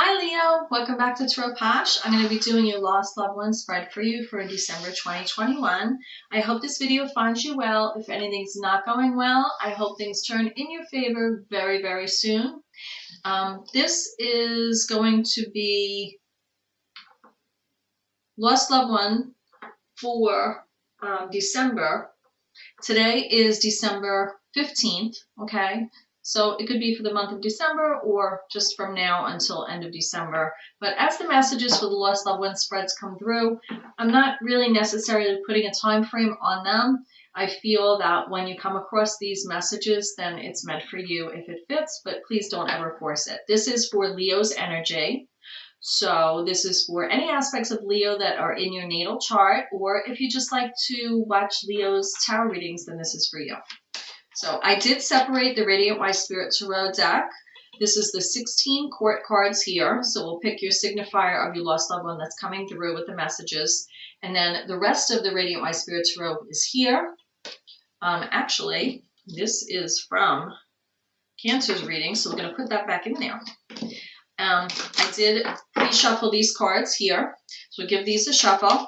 Hi Leo, welcome back to Tarot POSH. I'm going to be doing your lost loved one spread for you for December 2021. I hope this video finds you well. If anything's not going well, I hope things turn in your favor very, very soon. This is going to be lost loved one for December. Today is December 15th, okay? So it could be for the month of December or just from now until end of December. But as the messages for the lost loved one spreads come through, I'm not really necessarily putting a time frame on them. I feel that when you come across these messages, then it's meant for you if it fits, but please don't ever force it. This is for Leo's energy. So this is for any aspects of Leo that are in your natal chart, or if you just like to watch Leo's tarot readings, then this is for you. So I did separate the Radiant Wise Spirit Tarot deck. This is the 16 court cards here. So we'll pick your signifier of your lost loved one that's coming through with the messages. And then the rest of the Radiant Wise Spirit Tarot is here. Actually, this is from Cancer's reading, so we're going to put that back in there. I did pre-shuffle these cards here. So we'll give these a shuffle.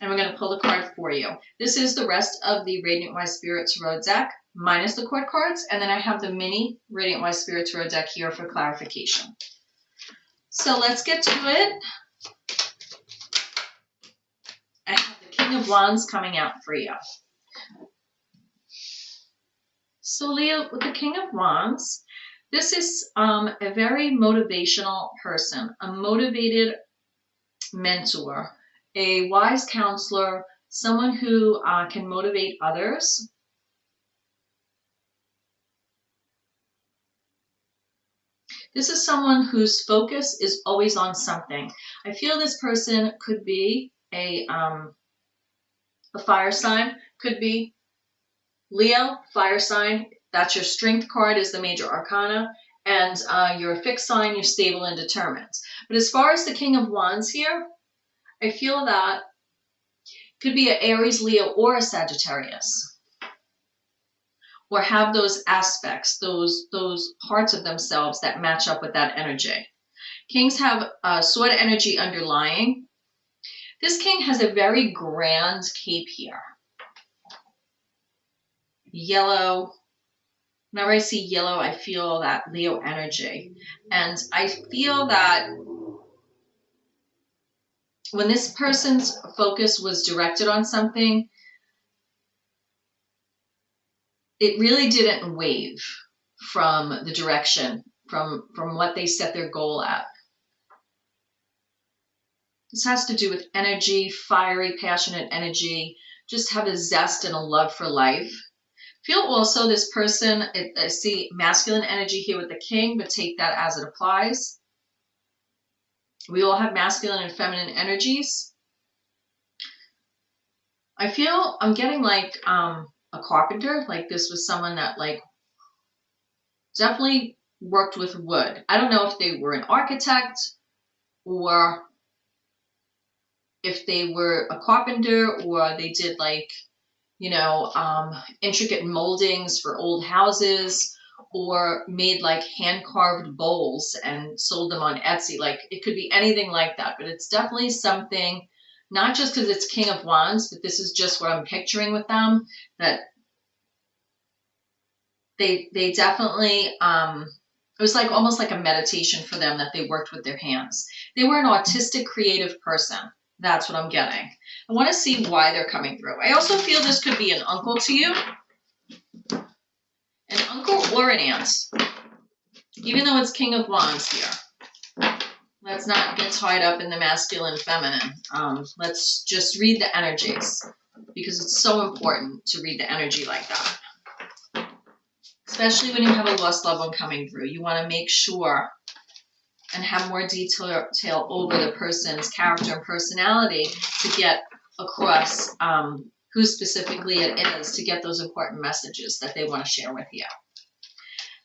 And we're going to pull the card for you. This is the rest of the Radiant Wise Spirit Tarot deck, minus the court cards. And then I have the mini Radiant Wise Spirit Tarot deck here for clarification. So let's get to it. I have the King of Wands coming out for you. So Leo, with the King of Wands, this is a very motivational person, a motivated mentor, a wise counselor, someone who can motivate others. This is someone whose focus is always on something. I feel this person could be a fire sign, could be Leo, fire sign. That's your strength card, is the major arcana. And your fixed sign, you're stable and determined. But as far as the King of Wands here, I feel that could be an Aries, Leo, or a Sagittarius, or have those aspects, those parts of themselves that match up with that energy. Kings have sword energy underlying. This king has a very grand cape here. Yellow. Whenever I see yellow, I feel that Leo energy. And I feel that when this person's focus was directed on something, it really didn't wave from the direction, from what they set their goal at. This has to do with energy, fiery, passionate energy, just have a zest and a love for life. Feel also this person, I see masculine energy here with the king, but take that as it applies. We all have masculine and feminine energies. I feel I'm getting like a carpenter, like this was someone that like definitely worked with wood. I don't know if they were an architect or if they were a carpenter or they did like, you know, intricate moldings for old houses, or made like hand-carved bowls and sold them on Etsy. Like it could be anything like that, but it's definitely something, not just because it's King of Wands, but this is just what I'm picturing with them, that they definitely, it was like almost like a meditation for them that they worked with their hands. They were an autistic, creative person. That's what I'm getting. I want to see why they're coming through. I also feel this could be an uncle to you. An uncle or an aunt. Even though it's King of Wands here. Let's not get tied up in the masculine, feminine. Let's just read the energies, because it's so important to read the energy like that. Especially when you have a lost loved one coming through. You want to make sure and have more detail over the person's character and personality to get across who specifically it is, to get those important messages that they want to share with you.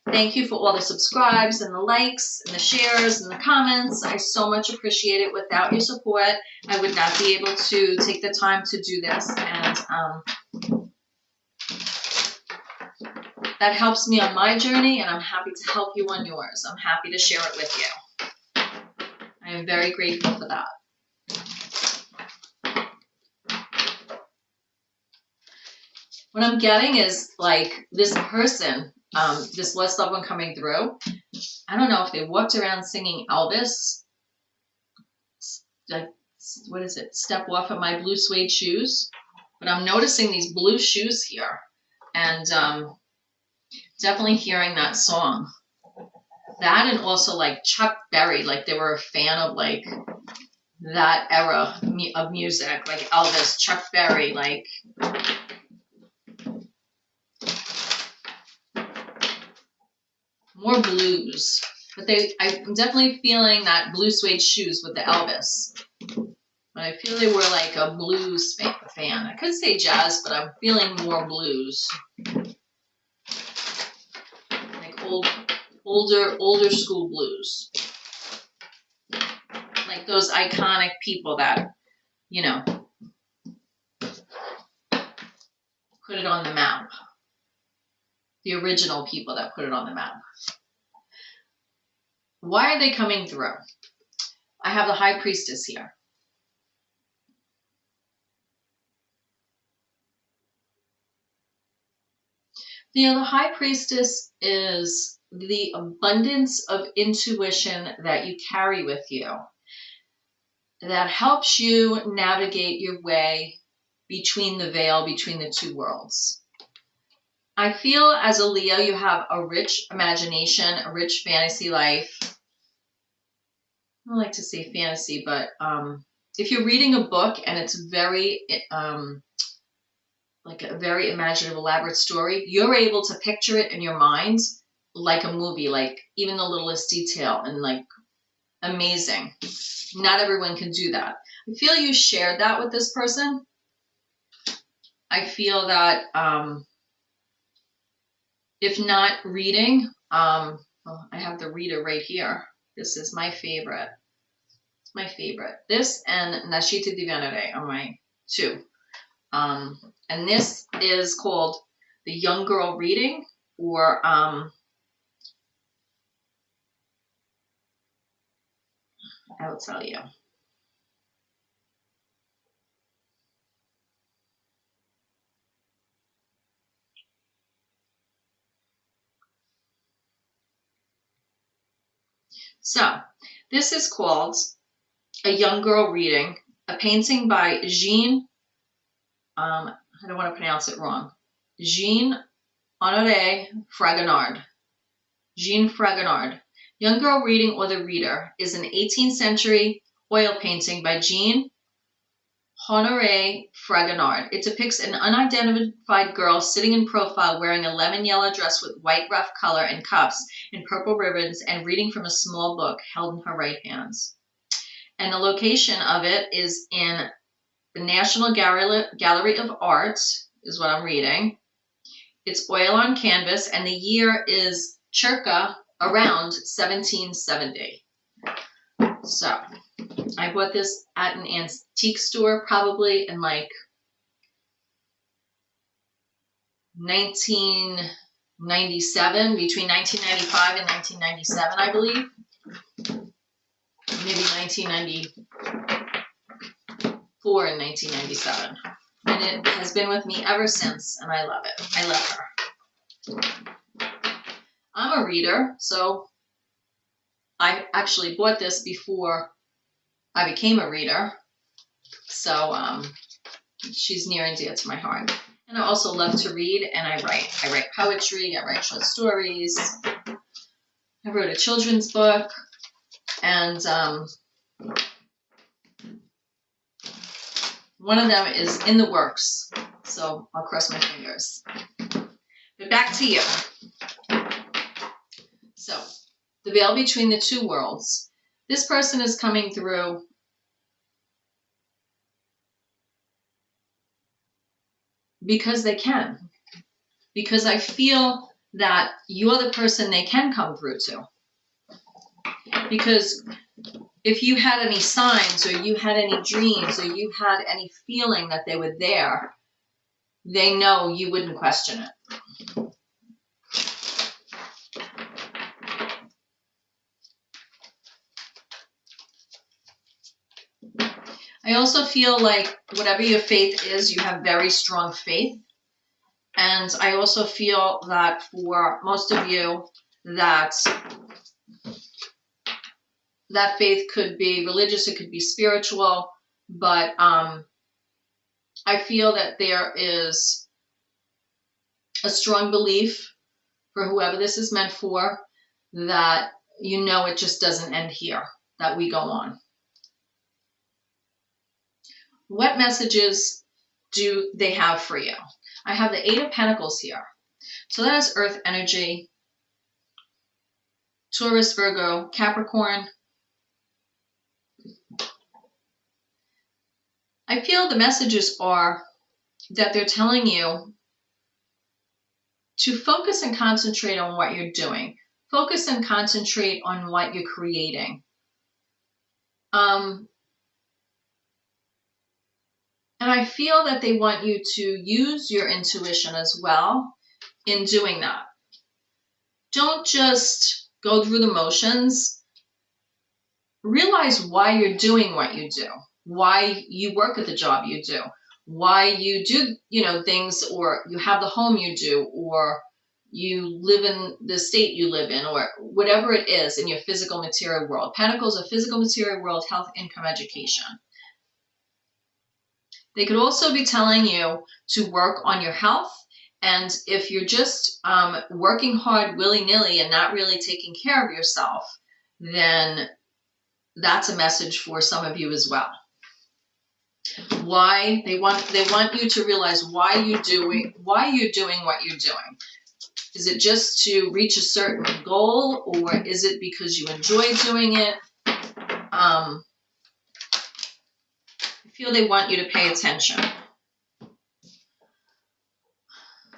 Thank you for all the subscribes and the likes and the shares and the comments. I so much appreciate it. Without your support, I would not be able to take the time to do this. And that helps me on my journey, and I'm happy to help you on yours. I'm happy to share it with you. I am very grateful for that. What I'm getting is like this person, this list of one coming through. I don't know if they walked around singing Elvis, like, what is it? Step off of my blue suede shoes. But I'm noticing these blue shoes here, and definitely hearing that song. That, and also like Chuck Berry, like they were a fan of like that era of music, like Elvis, Chuck Berry, like more blues. But I'm definitely feeling that blue suede shoes with the Elvis. But I feel they were like a blues fan. I could say jazz, but I'm feeling more blues. Like older school blues. Like those iconic people that, you know, put it on the map. The original people that put it on the map. Why are they coming through? I have the High Priestess here. You know, the High Priestess is the abundance of intuition that you carry with you that helps you navigate your way between the veil, between the two worlds. I feel as a Leo, you have a rich imagination, a rich fantasy life. I don't like to say fantasy, but if you're reading a book and it's very like a very imaginative, elaborate story, you're able to picture it in your mind like a movie, like even the littlest detail, and like amazing. Not everyone can do that. I feel you shared that with this person. I feel that if not reading, well, I have the reader right here. This is my favorite. It's my favorite. This and Nascita di Venere are my two. And this is called the Young Girl Reading, or I will tell you. So this is called A Young Girl Reading, a painting by Jean, I don't want to pronounce it wrong, Jean Honoré Fragonard. Jean Fragonard. Young Girl Reading or the Reader is an 18th century oil painting by Jean Honoré Fragonard. It depicts an unidentified girl sitting in profile wearing a lemon yellow dress with white rough color and cuffs and purple ribbons and reading from a small book held in her right hand. And the location of it is in the National Gallery of Art, is what I'm reading. It's oil on canvas, and the year is circa around 1770. So I bought this at an antique store probably in like 1997, between 1995 and 1997, I believe. Maybe 1994 and 1997. And it has been with me ever since, and I love it. I love her. I'm a reader, so I actually bought this before I became a reader. So she's near and dear to my heart. And I also love to read, and I write. I write poetry, I write short stories. I wrote a children's book, and one of them is in the works, so I'll cross my fingers. But back to you. So, the veil between the two worlds. This person is coming through because they can. Because I feel that you're the person they can come through to. Because if you had any signs, or you had any dreams, or you had any feeling that they were there, they know you wouldn't question it. I also feel like whatever your faith is, you have very strong faith. And I also feel that for most of you, that faith could be religious, it could be spiritual, but I feel that there is a strong belief for whoever this is meant for, that you know it just doesn't end here, that we go on. What messages do they have for you? I have the 8 of Pentacles here. So that is Earth energy, Taurus, Virgo, Capricorn. I feel the messages are that they're telling you to focus and concentrate on what you're doing. Focus and concentrate on what you're creating. And I feel that they want you to use your intuition as well in doing that. Don't just go through the motions. Realize why you're doing what you do, why you work at the job you do, why you do, things, or you have the home you do, or you live in the state you live in, or whatever it is in your physical material world. Pentacles are physical material world, health, income, education. They could also be telling you to work on your health. And if you're just working hard willy-nilly and not really taking care of yourself, then that's a message for some of you as well. Why they want you to realize why you're doing what you're doing. Is it just to reach a certain goal, or is it because you enjoy doing it? I feel they want you to pay attention.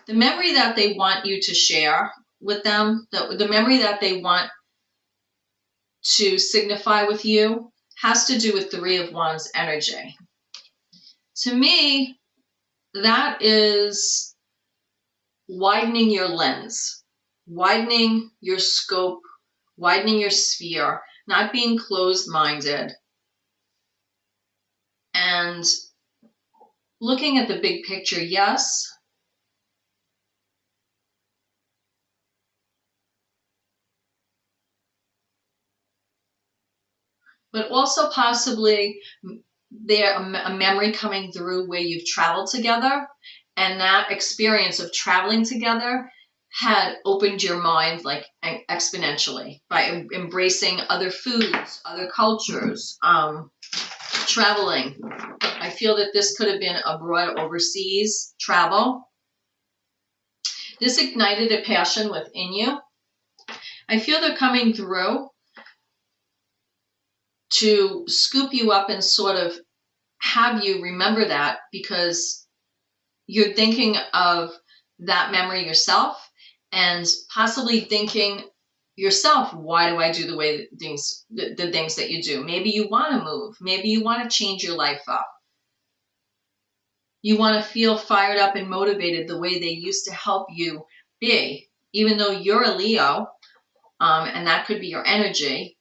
The memory that they want you to share with them, the memory that they want to signify with you, has to do with 3 of Wands energy. To me, that is widening your lens, widening your scope, widening your sphere, not being closed-minded, and looking at the big picture. Yes, but also possibly there a memory coming through where you've traveled together, and that experience of traveling together had opened your mind like exponentially by embracing other foods, other cultures, traveling. I feel that this could have been abroad, overseas travel. This ignited a passion within you. I feel they're coming through to scoop you up and sort of have you remember that, because you're thinking of that memory yourself, and possibly thinking yourself, why do I do the things that you do? Maybe you want to move. Maybe you want to change your life up. You want to feel fired up and motivated the way they used to help you be. Even though you're a Leo, and that could be your energy,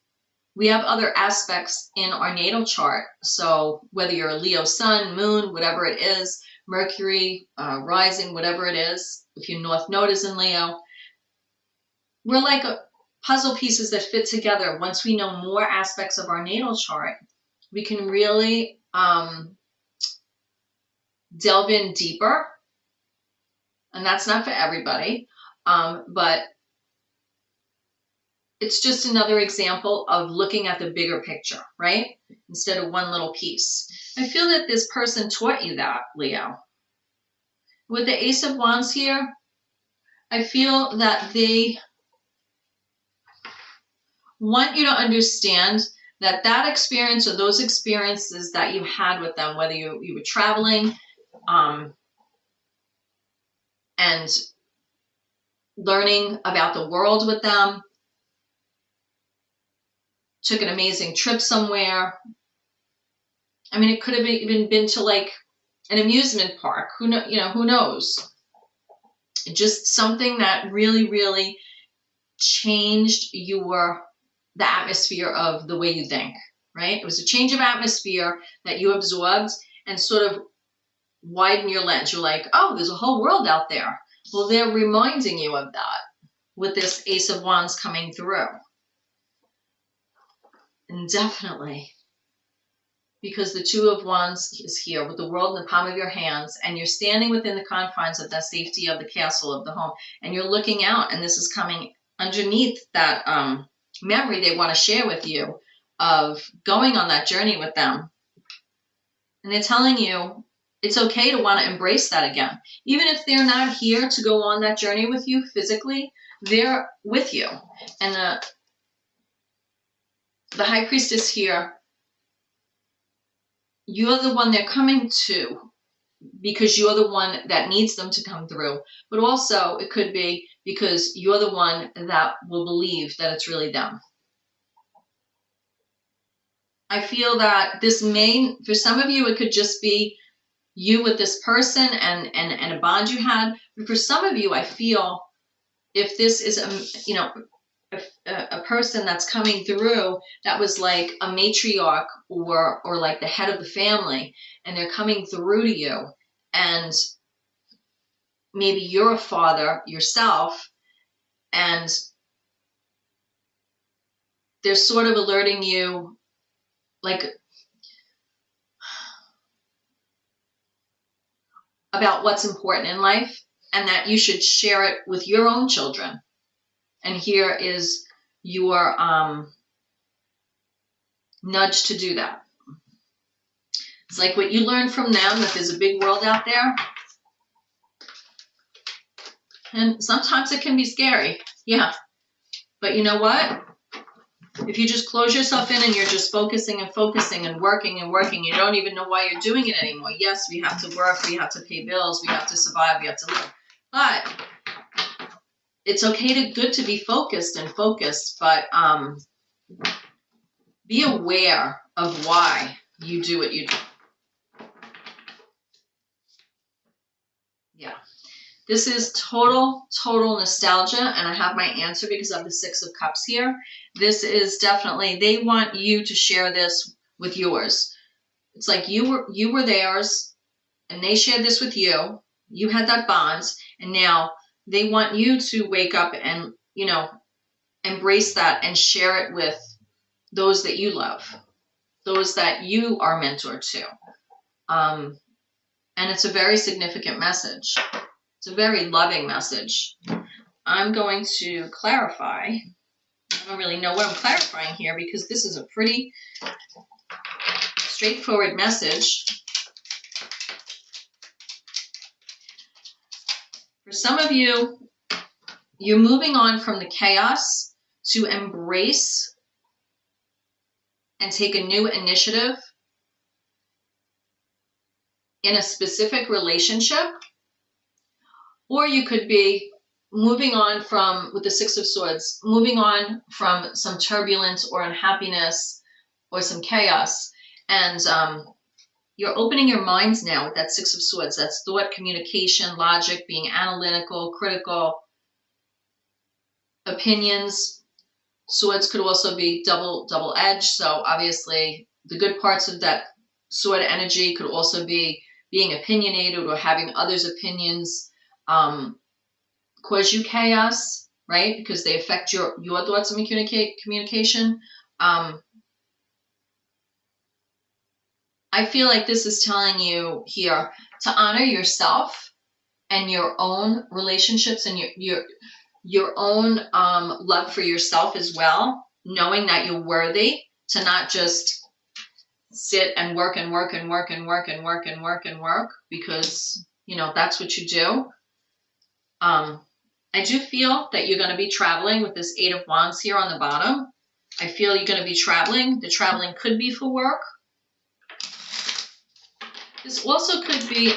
we have other aspects in our natal chart. So whether you're a Leo sun, moon, whatever it is, Mercury, rising, whatever it is, if your North Node is in Leo, we're like puzzle pieces that fit together. Once we know more aspects of our natal chart, we can really delve in deeper. And that's not for everybody, but it's just another example of looking at the bigger picture, right? Instead of one little piece. I feel that this person taught you that, Leo. With the Ace of Wands here, I feel that they want you to understand that that experience, or those experiences that you had with them, whether you were traveling and learning about the world with them, took an amazing trip somewhere. I mean, it could have even been to like an amusement park. Who knows? Just something that really, really changed the atmosphere of the way you think. right? It was a change of atmosphere that you absorbed and sort of widen your lens. You're like, oh, there's a whole world out there. Well, they're reminding you of that with this Ace of Wands coming through. And definitely, because the Two of Wands is here with the world in the palm of your hands, and you're standing within the confines of the safety of the castle, of the home, and you're looking out, and this is coming underneath that memory they want to share with you of going on that journey with them. And they're telling you it's okay to want to embrace that again. Even if they're not here to go on that journey with you physically, they're with you. And the High Priestess here, you're the one they're coming to because you're the one that needs them to come through. But also it could be because you're the one that will believe that it's really them. I feel that this may, for some of you, it could just be you with this person and a bond you had. But for some of you, I feel if this is a person that's coming through that was like a matriarch or like the head of the family, and they're coming through to you, and maybe you're a father yourself, and they're sort of alerting you like about what's important in life, and that you should share it with your own children. And here is your nudge to do that. It's like what you learn from them, that there's a big world out there. And sometimes it can be scary. Yeah. But you know what? If you just close yourself in and you're just focusing and focusing and working, you don't even know why you're doing it anymore. Yes, we have to work, we have to pay bills, we have to survive, we have to live. But it's okay good to be focused, but be aware of why you do what you do. Yeah. This is total nostalgia, and I have my answer because of the Six of Cups here. This is definitely, they want you to share this with yours. It's like you were theirs, and they shared this with you. You had that bond, and now they want you to wake up and, embrace that and share it with those that you love, those that you are mentored to. And it's a very significant message. It's a very loving message. I'm going to clarify. I don't really know what I'm clarifying here because this is a pretty straightforward message. For some of you, you're moving on from the chaos to embrace and take a new initiative in a specific relationship. Or you could be moving on from, with the Six of Swords, moving on from some turbulence or unhappiness or some chaos. And you're opening your minds now with that Six of Swords. That's thought, communication, logic, being analytical, critical, opinions. Swords could also be double-edged. So obviously the good parts of that sword energy could also be being opinionated or having others' opinions cause you chaos, right? Because they affect your thoughts and communication. I feel like this is telling you here to honor yourself and your own relationships and your own love for yourself as well, knowing that you're worthy, to not just sit and work because that's what you do. I do feel that you're going to be traveling with this Eight of Wands here on the bottom. I feel you're going to be traveling. The traveling could be for work. This also could be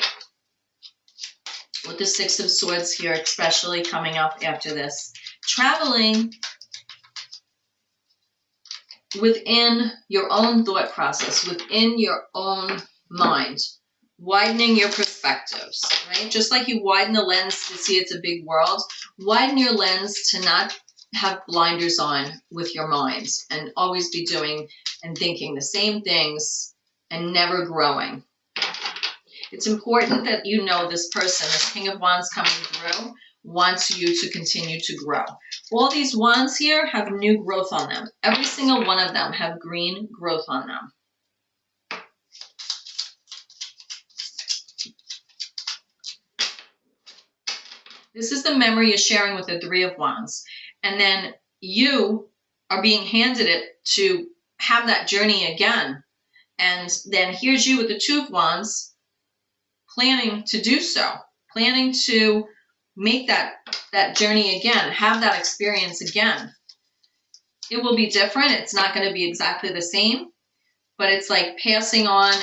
with the Six of Swords here, especially coming up after this. Traveling within your own thought process, within your own mind. Widening your perspectives, right? Just like you widen the lens to see it's a big world, widen your lens to not have blinders on with your minds and always be doing and thinking the same things and never growing. It's important that you know this person, this King of Wands coming through, wants you to continue to grow. All these wands here have new growth on them. Every single one of them have green growth on them. This is the memory you're sharing with the Three of Wands. And then you are being handed it to have that journey again. And then here's you with the Two of Wands planning to do so, planning to make that journey again, have that experience again. It will be different. It's not going to be exactly the same, but it's like passing on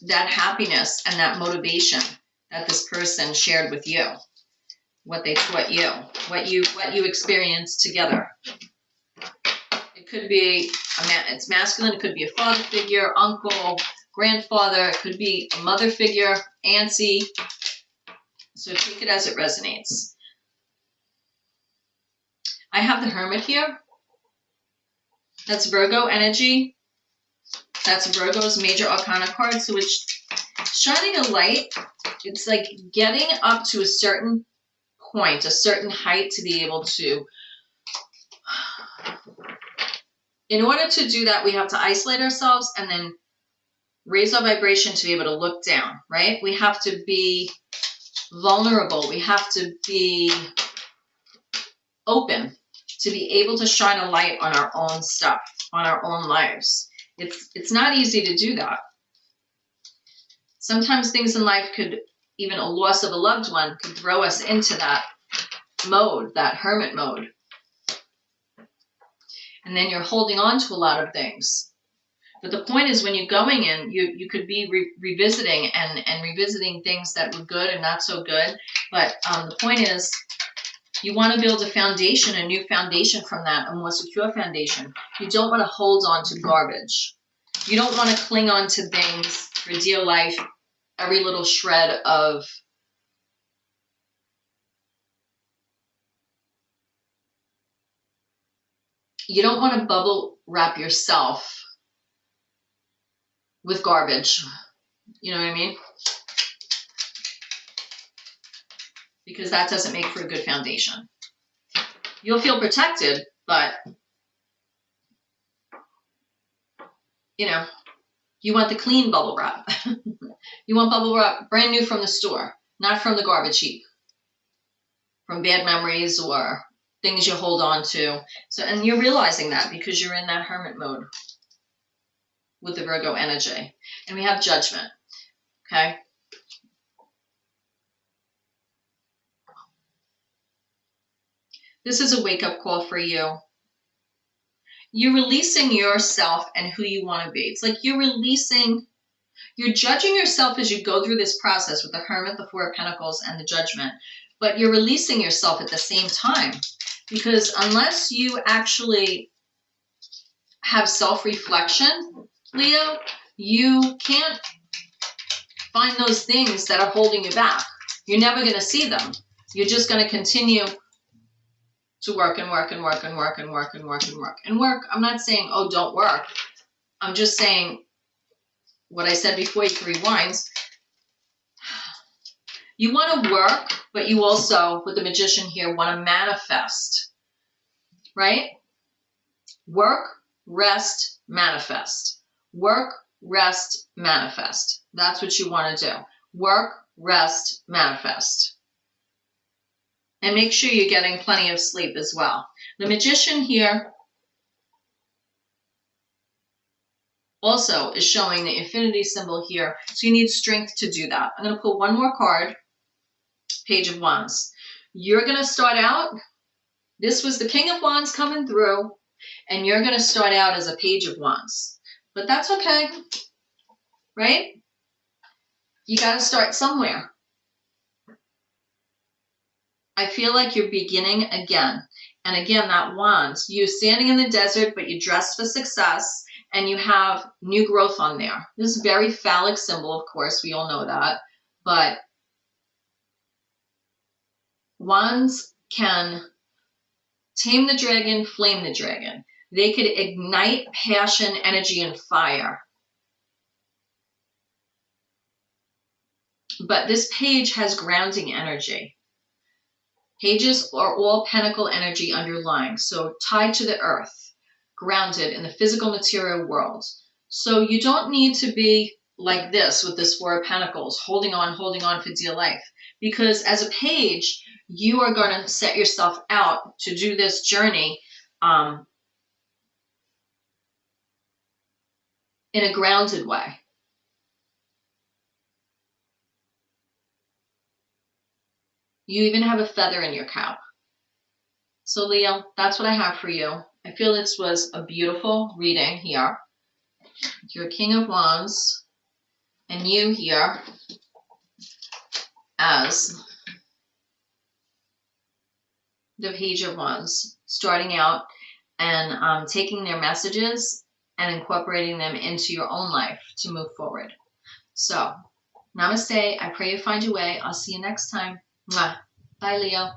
that happiness and that motivation that this person shared with you, what they taught you, what you experienced together. It could be it's masculine. It could be a father figure, uncle, grandfather. It could be a mother figure, auntie. So take it as it resonates. I have the Hermit here. That's Virgo energy. That's Virgo's major arcana card. So it's shining a light. It's like getting up to a certain point, a certain height to be able to. In order to do that, we have to isolate ourselves and then raise our vibration to be able to look down, right? We have to be vulnerable. We have to be open to be able to shine a light on our own stuff, on our own lives. It's not easy to do that. Sometimes things in life could, even a loss of a loved one, could throw us into that mode, that hermit mode. And then you're holding on to a lot of things. But the point is, when you're going in, you could be revisiting and revisiting things that were good and not so good. But the point is, you want to build a foundation, a new foundation from that, a more secure foundation. You don't want to hold on to garbage. You don't want to cling on to things for dear life, every little shred of you don't want to bubble wrap yourself with garbage. You know what I mean? Because that doesn't make for a good foundation. You'll feel protected, but you know, you want the clean bubble wrap. You want bubble wrap brand new from the store, not from the garbage heap, from bad memories or things you hold on to. So, and you're realizing that because you're in that hermit mode with the Virgo energy. And we have Judgment, okay? This is a wake-up call for you. You're releasing yourself and who you want to be. It's like you're judging yourself as you go through this process with the Hermit, the Four of Pentacles, and the Judgment. But you're releasing yourself at the same time. Because unless you actually have self-reflection, Leo, you can't find those things that are holding you back. You're never going to see them. You're just going to continue to work and work and work and work and work and work and work and work. I'm not saying, oh, don't work. I'm just saying what I said before. You can rewind. You want to work, but you also, with the Magician here, want to manifest, right? Work, rest, manifest. Work, rest, manifest. That's what you want to do. Work, rest, manifest. And make sure you're getting plenty of sleep as well. The Magician here also is showing the infinity symbol here. So you need strength to do that. I'm going to pull one more card. Page of Wands. You're going to start out, this was the King of Wands coming through, and you're going to start out as a Page of Wands. But that's okay, right? You got to start somewhere. I feel like you're beginning again. And again, that Wands, you're standing in the desert, but you're dressed for success, and you have new growth on there. This is a very phallic symbol, of course, we all know that. But Wands can Tame the dragon, flame the dragon. They could ignite passion, energy, and fire. But this page has grounding energy. Pages are all pentacle energy underlying, so tied to the earth, grounded in the physical material world. So you don't need to be like this with this Four of Pentacles, holding on for dear life. Because as a page, you are going to set yourself out to do this journey in a grounded way. You even have a feather in your cap. So Leo, that's what I have for you. I feel this was a beautiful reading here. Your King of Wands, and you here as the Page of Wands, starting out and taking their messages and incorporating them into your own life to move forward. So, namaste. I pray you find your way. I'll see you next time. Mwah. Bye, Leo.